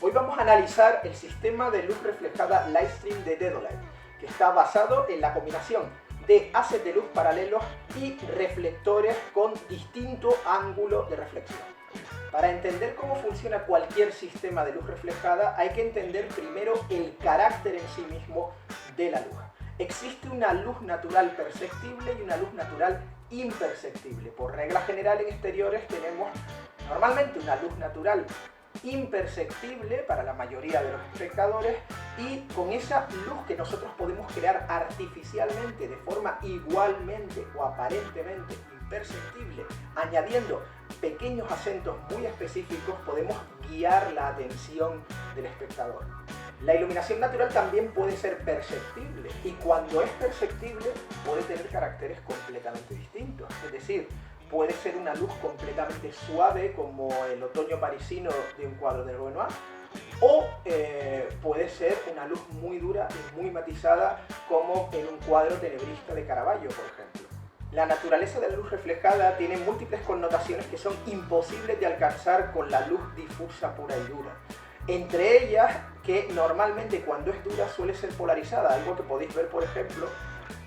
Hoy vamos a analizar el sistema de luz reflejada Lightstream de Dedolight, que está basado en la combinación de haces de luz paralelos y reflectores con distinto ángulo de reflexión. Para entender cómo funciona cualquier sistema de luz reflejada hay que entender primero el carácter en sí mismo de la luz. Existe una luz natural perceptible y una luz natural imperceptible. Por regla general en exteriores tenemos normalmente una luz natural imperceptible para la mayoría de los espectadores, y con esa luz que nosotros podemos crear artificialmente de forma igualmente o aparentemente imperceptible, añadiendo pequeños acentos muy específicos, podemos guiar la atención del espectador. La iluminación natural también puede ser perceptible, y cuando es perceptible puede tener caracteres completamente distintos. Es decir, puede ser una luz completamente suave como el otoño parisino de un cuadro de Renoir, o puede ser una luz muy dura y muy matizada como en un cuadro tenebrista de Caravaggio, por ejemplo. La naturaleza de la luz reflejada tiene múltiples connotaciones que son imposibles de alcanzar con la luz difusa pura y dura. Entre ellas, que normalmente cuando es dura suele ser polarizada, algo que podéis ver, por ejemplo,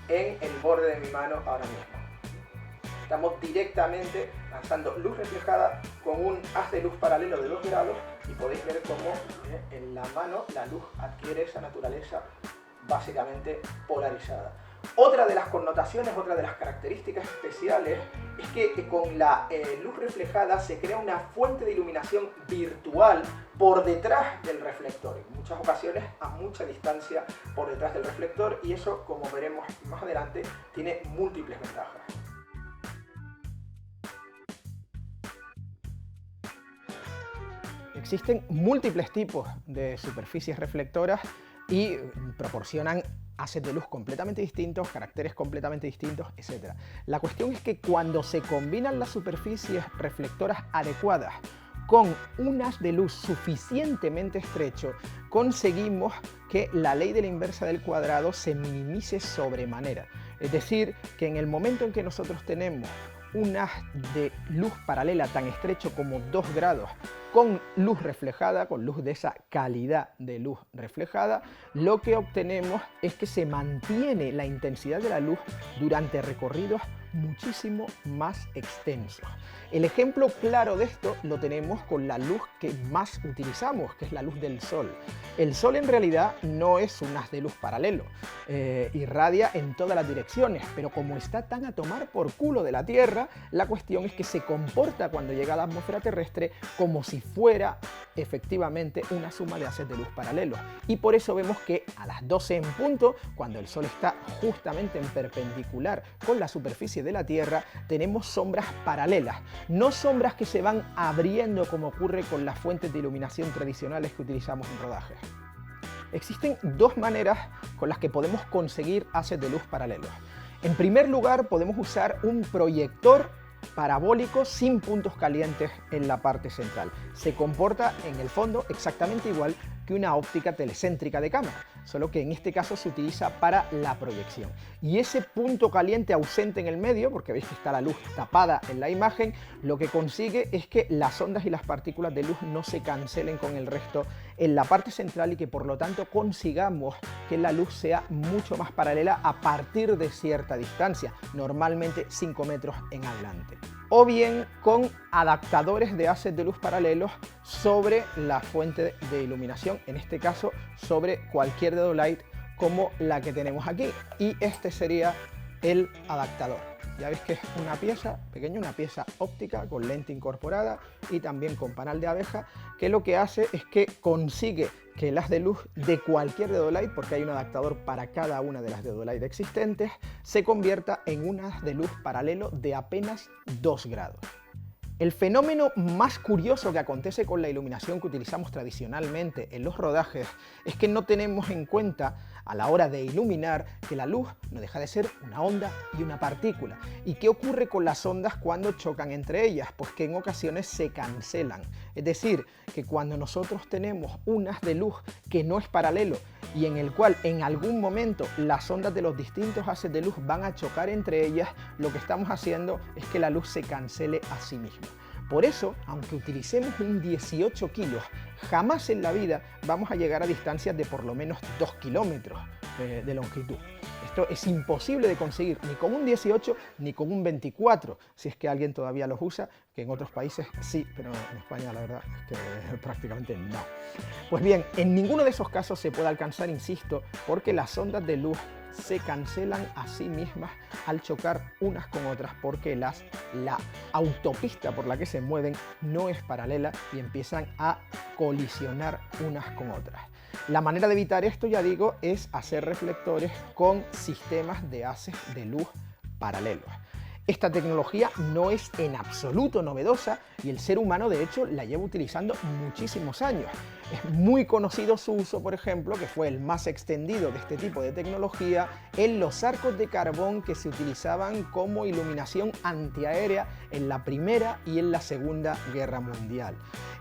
en el borde de mi mano ahora mismo. Estamos directamente lanzando luz reflejada con un haz de luz paralelo de 2 grados y podéis ver cómo en la mano la luz adquiere esa naturaleza básicamente polarizada. Otra de las connotaciones, otra de las características especiales es que con la luz reflejada se crea una fuente de iluminación virtual por detrás del reflector, en muchas ocasiones a mucha distancia por detrás del reflector, y eso, como veremos más adelante, tiene múltiples ventajas. Existen múltiples tipos de superficies reflectoras y proporcionan haces de luz completamente distintos, caracteres completamente distintos, etc. La cuestión es que cuando se combinan las superficies reflectoras adecuadas con un haz de luz suficientemente estrecho, conseguimos que la ley de la inversa del cuadrado se minimice sobremanera. Es decir, que en el momento en que nosotros tenemos un haz de luz paralela tan estrecho como 2 grados, con luz reflejada, con luz de esa calidad de luz reflejada, lo que obtenemos es que se mantiene la intensidad de la luz durante recorridos muchísimo más extensos. El ejemplo claro de esto lo tenemos con la luz que más utilizamos, que es la luz del sol. El sol en realidad no es un haz de luz paralelo, irradia en todas las direcciones, pero como está tan a tomar por culo de la Tierra, la cuestión es que se comporta cuando llega a la atmósfera terrestre como si fuera efectivamente una suma de haces de luz paralelos, y por eso vemos que a las 12 en punto, cuando el sol está justamente en perpendicular con la superficie de la Tierra, tenemos sombras paralelas, no sombras que se van abriendo como ocurre con las fuentes de iluminación tradicionales que utilizamos en rodajes. Existen 2 maneras con las que podemos conseguir haces de luz paralelos. En primer lugar, podemos usar un proyector parabólico sin puntos calientes en la parte central. Se comporta en el fondo exactamente igual que una óptica telecéntrica de cámara, solo que en este caso se utiliza para la proyección. Y ese punto caliente ausente en el medio, porque veis que está la luz tapada en la imagen, lo que consigue es que las ondas y las partículas de luz no se cancelen con el resto en la parte central, y que por lo tanto consigamos que la luz sea mucho más paralela a partir de cierta distancia, normalmente 5 metros en adelante. O bien con adaptadores de haces de luz paralelos sobre la fuente de iluminación, en este caso sobre cualquier Dedolight como la que tenemos aquí, y este sería el adaptador. Ya veis que es una pieza pequeña, una pieza óptica con lente incorporada y también con panal de abeja, que lo que hace es que consigue que el haz de luz de cualquier Dedolight, porque hay un adaptador para cada una de las Dedolight existentes, se convierta en un haz de luz paralelo de apenas 2 grados. El fenómeno más curioso que acontece con la iluminación que utilizamos tradicionalmente en los rodajes es que no tenemos en cuenta a la hora de iluminar que la luz no deja de ser una onda y una partícula. ¿Y qué ocurre con las ondas cuando chocan entre ellas? Pues que en ocasiones se cancelan. Es decir, que cuando nosotros tenemos un haz de luz que no es paralelo y en el cual en algún momento las ondas de los distintos haces de luz van a chocar entre ellas, lo que estamos haciendo es que la luz se cancele a sí misma. Por eso, aunque utilicemos un 18 kilos, jamás en la vida vamos a llegar a distancias de por lo menos 2 kilómetros de longitud. Esto es imposible de conseguir ni con un 18 ni con un 24, si es que alguien todavía los usa, que en otros países sí, pero en España la verdad es que prácticamente no. Pues bien, en ninguno de esos casos se puede alcanzar, insisto, porque las ondas de luz se cancelan a sí mismas al chocar unas con otras, porque la autopista por la que se mueven no es paralela y empiezan a colisionar unas con otras. La manera de evitar esto, ya digo, es hacer reflectores con sistemas de haces de luz paralelos. Esta tecnología no es en absoluto novedosa y el ser humano, de hecho, la lleva utilizando muchísimos años. Es muy conocido su uso, por ejemplo, que fue el más extendido de este tipo de tecnología, en los arcos de carbón que se utilizaban como iluminación antiaérea en la Primera y en la Segunda Guerra Mundial.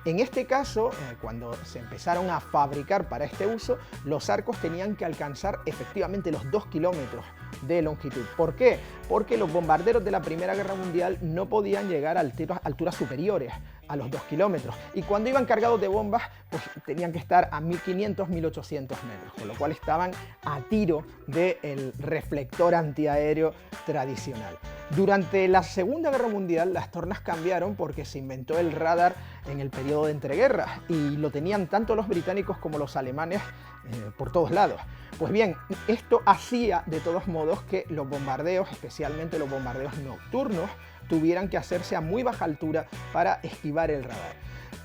En este caso, cuando se empezaron a fabricar para este uso, los arcos tenían que alcanzar efectivamente los 2 kilómetros de longitud. ¿Por qué? Porque los bombarderos de la Primera Guerra Mundial no podían llegar a alturas superiores a los 2 kilómetros, y cuando iban cargados de bombas pues tenían que estar a 1500, 1800 metros, con lo cual estaban a tiro del reflector antiaéreo tradicional. Durante la Segunda Guerra Mundial las tornas cambiaron porque se inventó el radar en el periodo de entreguerras y lo tenían tanto los británicos como los alemanes por todos lados. Pues bien, esto hacía de todos modos que los bombardeos, especialmente los bombardeos nocturnos, tuvieran que hacerse a muy baja altura para esquivar el radar.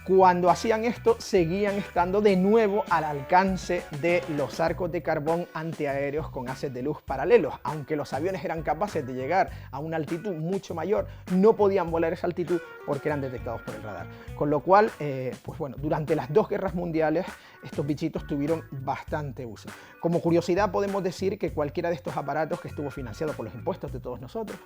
Cuando hacían esto, seguían estando de nuevo al alcance de los arcos de carbón antiaéreos con haces de luz paralelos. Aunque los aviones eran capaces de llegar a una altitud mucho mayor, no podían volar esa altitud porque eran detectados por el radar. Con lo cual, pues bueno, durante las dos guerras mundiales, estos bichitos tuvieron bastante uso. Como curiosidad, podemos decir que cualquiera de estos aparatos, que estuvo financiado por los impuestos de todos nosotros,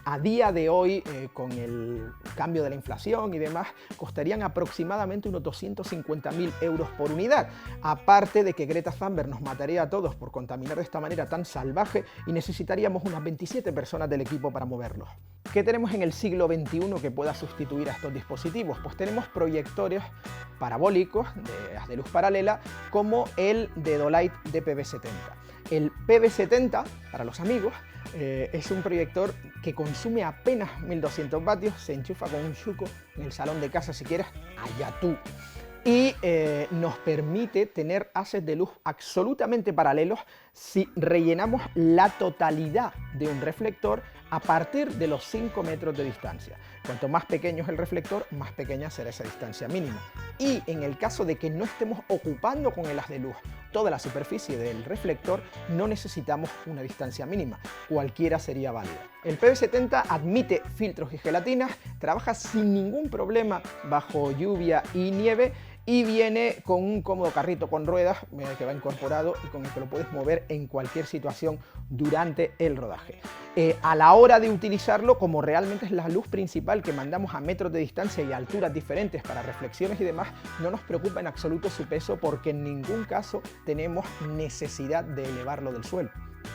a día de hoy, con el cambio de la inflación y demás, costarían aproximadamente unos 250.000 euros por unidad. Aparte de que Greta Thunberg nos mataría a todos por contaminar de esta manera tan salvaje y necesitaríamos unas 27 personas del equipo para moverlos. ¿Qué tenemos en el siglo XXI que pueda sustituir a estos dispositivos? Pues tenemos proyectores parabólicos de luz paralela como el Dedolight DPV70. El PV70, para los amigos, es un proyector que consume apenas 1200 vatios, se enchufa con un chuco en el salón de casa si quieres, allá tú. Y nos permite tener haces de luz absolutamente paralelos si rellenamos la totalidad de un reflector a partir de los 5 metros de distancia. Cuanto más pequeño es el reflector, más pequeña será esa distancia mínima. Y en el caso de que no estemos ocupando con el haz de luz toda la superficie del reflector, no necesitamos una distancia mínima, cualquiera sería válida. El PV70 admite filtros y gelatinas, trabaja sin ningún problema bajo lluvia y nieve, y viene con un cómodo carrito con ruedas que va incorporado y con el que lo puedes mover en cualquier situación durante el rodaje. A la hora de utilizarlo, como realmente es la luz principal que mandamos a metros de distancia y a alturas diferentes para reflexiones y demás, no nos preocupa en absoluto su peso porque en ningún caso tenemos necesidad de elevarlo del suelo.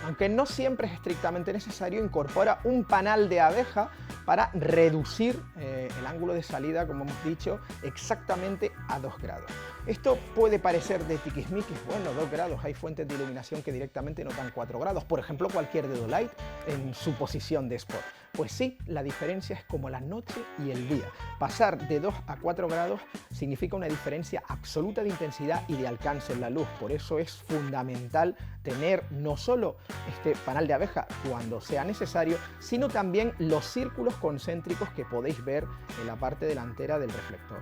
Aunque no siempre es estrictamente necesario, incorpora un panal de abeja para reducir el ángulo de salida, como hemos dicho, exactamente a 2 grados. Esto puede parecer de tiquismiquis, bueno, 2 grados, hay fuentes de iluminación que directamente nos dan 4 grados, por ejemplo cualquier Dedolight en su posición de spot. Pues sí, la diferencia es como la noche y el día. Pasar de 2 a 4 grados significa una diferencia absoluta de intensidad y de alcance en la luz. Por eso es fundamental tener no solo este panal de abeja cuando sea necesario, sino también los círculos concéntricos que podéis ver en la parte delantera del reflector.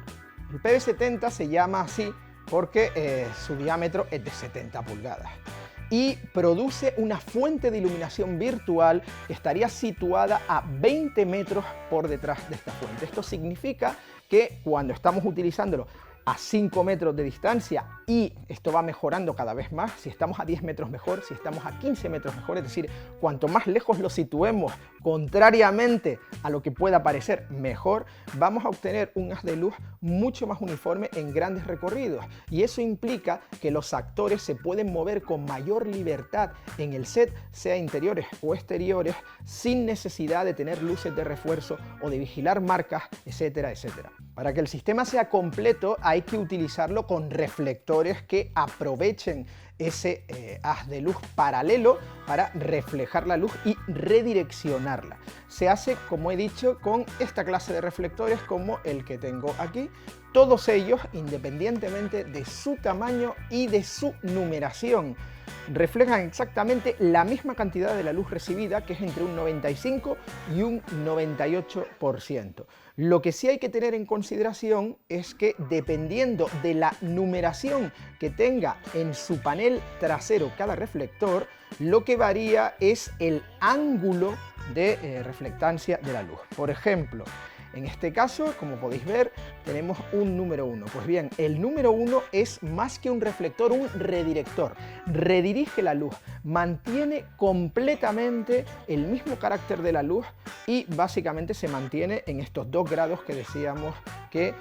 El PV70 se llama así porque su diámetro es de 70 pulgadas. Y produce una fuente de iluminación virtual que estaría situada a 20 metros por detrás de esta fuente. Esto significa que cuando estamos utilizándolo a 5 metros de distancia, y esto va mejorando cada vez más. Si estamos a 10 metros mejor, si estamos a 15 metros mejor, es decir, cuanto más lejos lo situemos, contrariamente a lo que pueda parecer, mejor, vamos a obtener un haz de luz mucho más uniforme en grandes recorridos, y eso implica que los actores se pueden mover con mayor libertad en el set, sea interiores o exteriores, sin necesidad de tener luces de refuerzo o de vigilar marcas, etcétera, etcétera. Para que el sistema sea completo hay que utilizarlo con reflectores que aprovechen ese haz de luz paralelo para reflejar la luz y redireccionarla. Se hace, como he dicho, con esta clase de reflectores como el que tengo aquí. Todos ellos, independientemente de su tamaño y de su numeración, reflejan exactamente la misma cantidad de la luz recibida, que es entre un 95 y un 98%. Lo que sí hay que tener en consideración es que, dependiendo de la numeración que tenga en su panel trasero cada reflector, lo que varía es el ángulo de reflectancia de la luz. Por ejemplo, en este caso, como podéis ver, tenemos un número 1. Pues bien, el número 1 es más que un reflector, un redirector. Redirige la luz, mantiene completamente el mismo carácter de la luz y básicamente se mantiene en estos 2 grados que decíamos que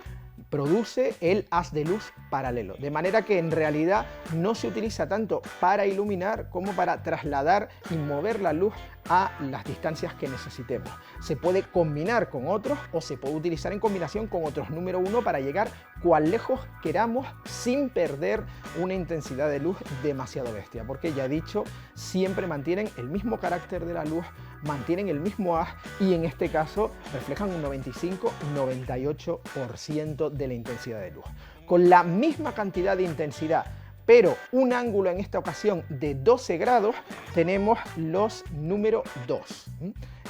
produce el haz de luz paralelo, de manera que en realidad no se utiliza tanto para iluminar como para trasladar y mover la luz a las distancias que necesitemos. Se puede combinar con otros o se puede utilizar en combinación con otros número 1 para llegar cuán lejos queramos sin perder una intensidad de luz demasiado bestia, porque ya he dicho, siempre mantienen el mismo carácter de la luz, mantienen el mismo haz y en este caso reflejan un 95-98% de la intensidad de luz. Con la misma cantidad de intensidad, pero un ángulo en esta ocasión de 12 grados, tenemos los número 2.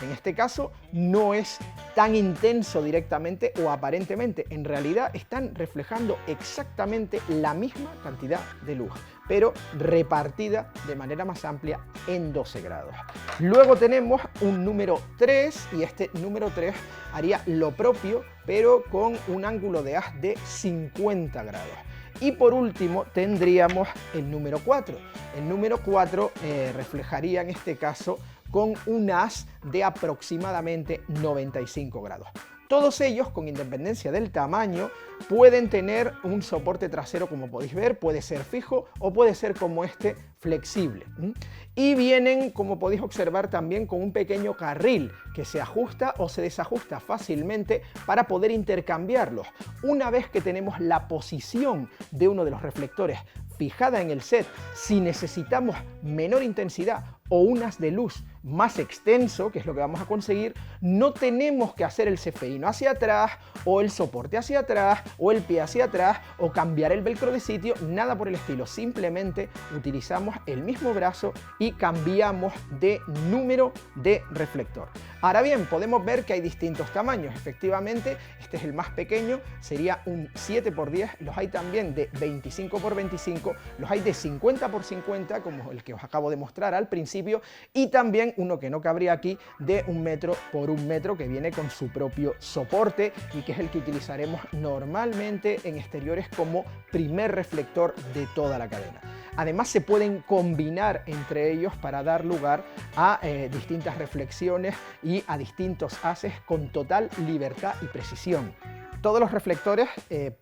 En este caso no es tan intenso directamente o aparentemente, en realidad están reflejando exactamente la misma cantidad de luz, pero repartida de manera más amplia en 12 grados. Luego tenemos un número 3 y este número 3 haría lo propio, pero con un ángulo de haz de 50 grados. Y por último tendríamos el número 4. El número 4 reflejaría en este caso con un haz de aproximadamente 95 grados. Todos ellos, con independencia del tamaño, pueden tener un soporte trasero, como podéis ver, puede ser fijo o puede ser como este, flexible. Y vienen, como podéis observar, también con un pequeño carril que se ajusta o se desajusta fácilmente para poder intercambiarlos. Una vez que tenemos la posición de uno de los reflectores fijada en el set, si necesitamos menor intensidad o un haz de luz más extenso, que es lo que vamos a conseguir, no tenemos que hacer el cefeíno hacia atrás o el soporte hacia atrás o el pie hacia atrás o cambiar el velcro de sitio, nada por el estilo. Simplemente utilizamos el mismo brazo y cambiamos de número de reflector. Ahora bien, podemos ver que hay distintos tamaños. Efectivamente, este es el más pequeño, sería un 7×10, los hay también de 25×25, los hay de 50×50, como el que os acabo de mostrar al principio, y también uno que no cabría aquí de 1 m×1 m, que viene con su propio soporte y que es el que utilizaremos normalmente en exteriores como primer reflector de toda la cadena. Además, se pueden combinar entre ellos para dar lugar a distintas reflexiones y a distintos haces con total libertad y precisión. Todos los reflectores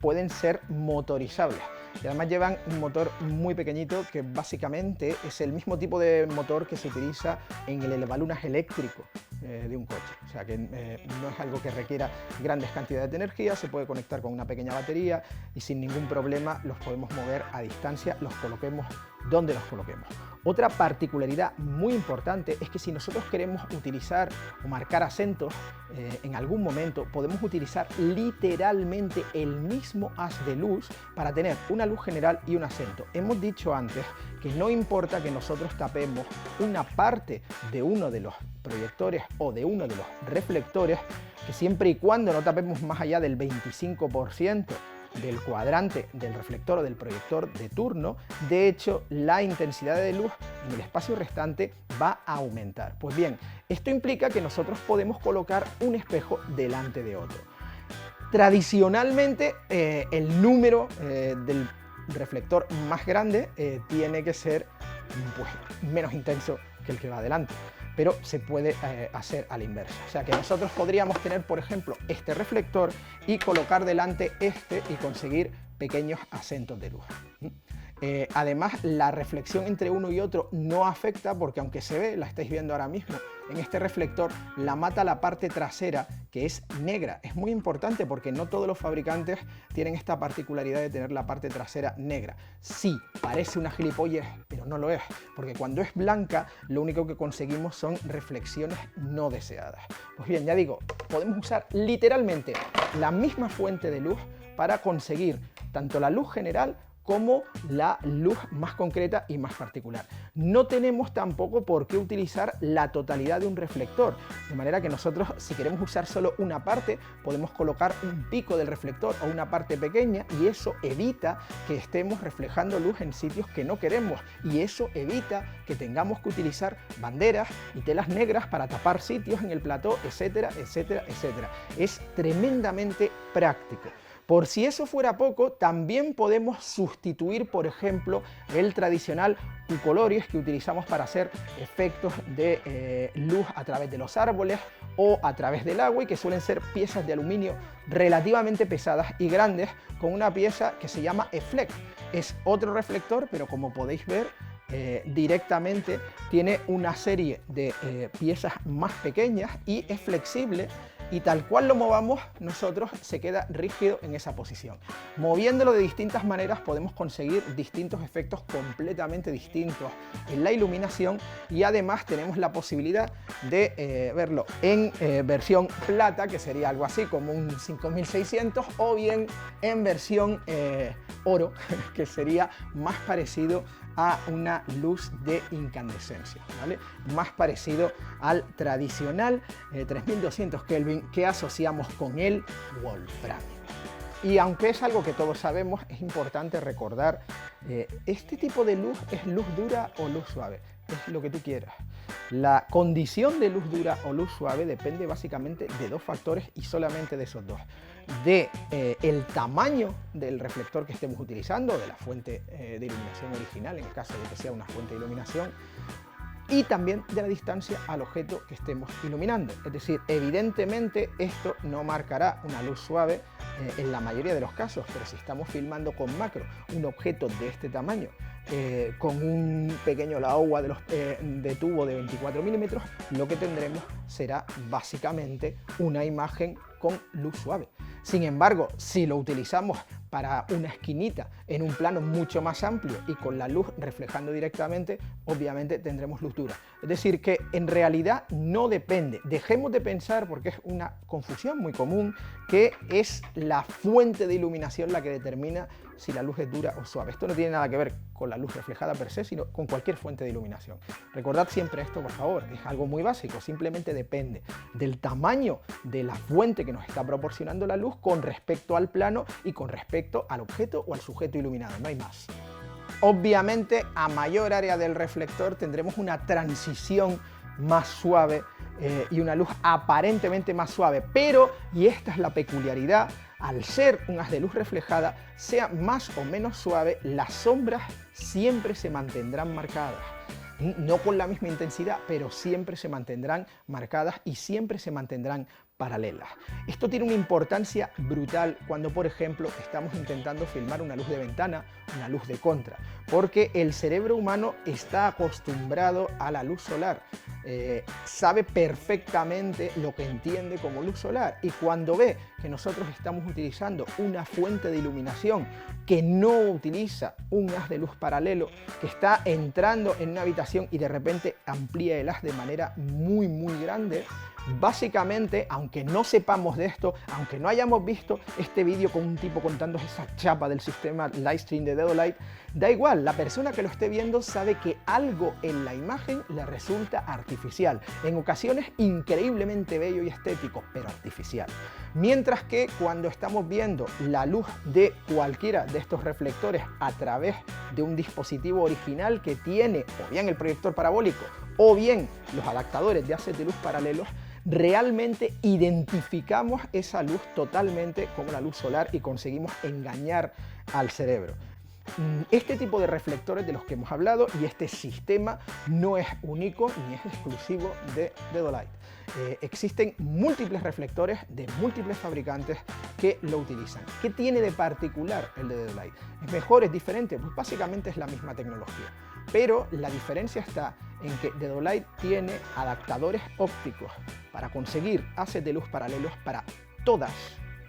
pueden ser motorizables y además llevan un motor muy pequeñito que básicamente es el mismo tipo de motor que se utiliza en el elevalunas eléctrico de un coche. O sea que no es algo que requiera grandes cantidades de energía, se puede conectar con una pequeña batería y sin ningún problema los podemos mover a distancia, los coloquemos donde los coloquemos. Otra particularidad muy importante es que si nosotros queremos utilizar o marcar acentos en algún momento, podemos utilizar literalmente el mismo haz de luz para tener una luz general y un acento. Hemos dicho antes que no importa que nosotros tapemos una parte de uno de los proyectores o de uno de los reflectores, que siempre y cuando no tapemos más allá del 25% del cuadrante del reflector o del proyector de turno, de hecho la intensidad de luz en el espacio restante va a aumentar. Pues bien, esto implica que nosotros podemos colocar un espejo delante de otro. Tradicionalmente el número del reflector más grande tiene que ser pues, menos intenso que el que va adelante, pero se puede hacer a la inversa. O sea que nosotros podríamos tener, por ejemplo, este reflector y colocar delante este y conseguir pequeños acentos de luz. Además, la reflexión entre uno y otro no afecta porque, aunque se ve, la estáis viendo ahora mismo, en este reflector la mata la parte trasera, que es negra. Es muy importante porque no todos los fabricantes tienen esta particularidad de tener la parte trasera negra. Sí, parece una gilipollez, pero no lo es, porque cuando es blanca, lo único que conseguimos son reflexiones no deseadas. Pues bien, ya digo, podemos usar literalmente la misma fuente de luz para conseguir tanto la luz general como la luz más concreta y más particular. No tenemos tampoco por qué utilizar la totalidad de un reflector, de manera que nosotros, si queremos usar solo una parte, podemos colocar un pico del reflector o una parte pequeña, y eso evita que estemos reflejando luz en sitios que no queremos, y eso evita que tengamos que utilizar banderas y telas negras para tapar sitios en el plató, etcétera, etcétera, etcétera. Es tremendamente práctico. Por si eso fuera poco, también podemos sustituir, por ejemplo, el tradicional Q-Coloris que utilizamos para hacer efectos de luz a través de los árboles o a través del agua, y que suelen ser piezas de aluminio relativamente pesadas y grandes, con una pieza que se llama E-Flex. Es otro reflector, pero como podéis ver, directamente tiene una serie de piezas más pequeñas y es flexible, y tal cual lo movamos nosotros se queda rígido en esa posición. Moviéndolo de distintas maneras podemos conseguir distintos efectos completamente distintos en la iluminación, y además tenemos la posibilidad de verlo en versión plata, que sería algo así como un 5600, o bien en versión oro, que sería más parecido a una luz de incandescencia, ¿vale? Más parecido al tradicional 3200 Kelvin que asociamos con el wolframio. Y aunque es algo que todos sabemos, es importante recordar, este tipo de luz es luz dura o luz suave, es lo que tú quieras. La condición de luz dura o luz suave depende básicamente de dos factores, y solamente de esos dos: de el tamaño del reflector que estemos utilizando, de la fuente de iluminación original, en el caso de que sea una fuente de iluminación, y también de la distancia al objeto que estemos iluminando. Es decir, evidentemente esto no marcará una luz suave en la mayoría de los casos, pero si estamos filmando con macro un objeto de este tamaño, con un pequeño agua de tubo de 24 milímetros, lo que tendremos será básicamente una imagen con luz suave. Sin embargo, si lo utilizamos para una esquinita en un plano mucho más amplio y con la luz reflejando directamente, obviamente tendremos luz dura. Es decir, que en realidad no depende. Dejemos de pensar, porque es una confusión muy común, que es la fuente de iluminación la que determina si la luz es dura o suave. Esto no tiene nada que ver con la luz reflejada per se, sino con cualquier fuente de iluminación. Recordad siempre esto, por favor, es algo muy básico, simplemente depende del tamaño de la fuente que nos está proporcionando la luz con respecto al plano y con respecto al objeto o al sujeto iluminado, no hay más. Obviamente, a mayor área del reflector tendremos una transición más suave y una luz aparentemente más suave, pero, y esta es la peculiaridad, al ser un haz de luz reflejada, sea más o menos suave, las sombras siempre se mantendrán marcadas. No con la misma intensidad, pero siempre se mantendrán marcadas y siempre se mantendrán paralelas. Esto tiene una importancia brutal cuando, por ejemplo, estamos intentando filmar una luz de ventana, una luz de contra, porque el cerebro humano está acostumbrado a la luz solar, sabe perfectamente lo que entiende como luz solar, y cuando ve que nosotros estamos utilizando una fuente de iluminación que no utiliza un haz de luz paralelo, que está entrando en una habitación y de repente amplía el haz de manera muy grande, básicamente, aunque no sepamos de esto, aunque no hayamos visto este vídeo con un tipo contando esa chapa del sistema Lightstream de Dedolight, da igual, la persona que lo esté viendo sabe que algo en la imagen le resulta artificial, en ocasiones increíblemente bello y estético, pero artificial. Mientras que cuando estamos viendo la luz de cualquiera de estos reflectores a través de un dispositivo original que tiene o bien el proyector parabólico o bien los adaptadores de haces de luz paralelos, realmente identificamos esa luz totalmente como la luz solar y conseguimí engañar al cerebro. Este tipo de reflectores de los que hemos hablado y este sistema no es único ni es exclusivo de Dedolight. Existen múltiples reflectores de múltiples fabricantes que lo utilizan. ¿Qué tiene de particular el de Dedolight? ¿Es mejor? ¿Es diferente? Pues básicamente es la misma tecnología. Pero la diferencia está en que Dedolight tiene adaptadores ópticos para conseguir haces de luz paralelos para todas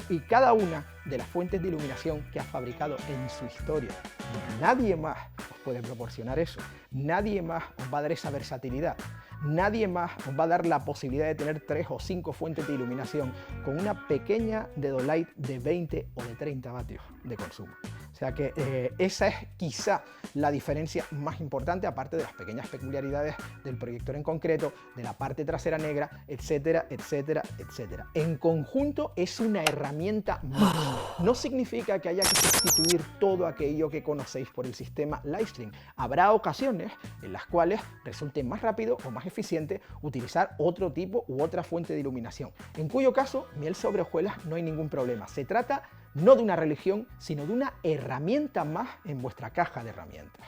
y cada una de las fuentes de iluminación que ha fabricado en su historia. Nadie más os puede proporcionar eso, nadie más os va a dar esa versatilidad, nadie más os va a dar la posibilidad de tener 3 o 5 fuentes de iluminación con una pequeña Dedolight de 20 o de 30 vatios de consumo. O sea que esa es quizá la diferencia más importante, aparte de las pequeñas peculiaridades del proyector en concreto, de la parte trasera negra, etcétera, etcétera, etcétera. En conjunto es una herramienta más. No significa que haya que sustituir todo aquello que conocéis por el sistema Lightstream. Habrá ocasiones en las cuales resulte más rápido o más eficiente utilizar otro tipo u otra fuente de iluminación, en cuyo caso, miel sobre hojuelas, no hay ningún problema. Se trata no de una religión, sino de una herramienta más en vuestra caja de herramientas.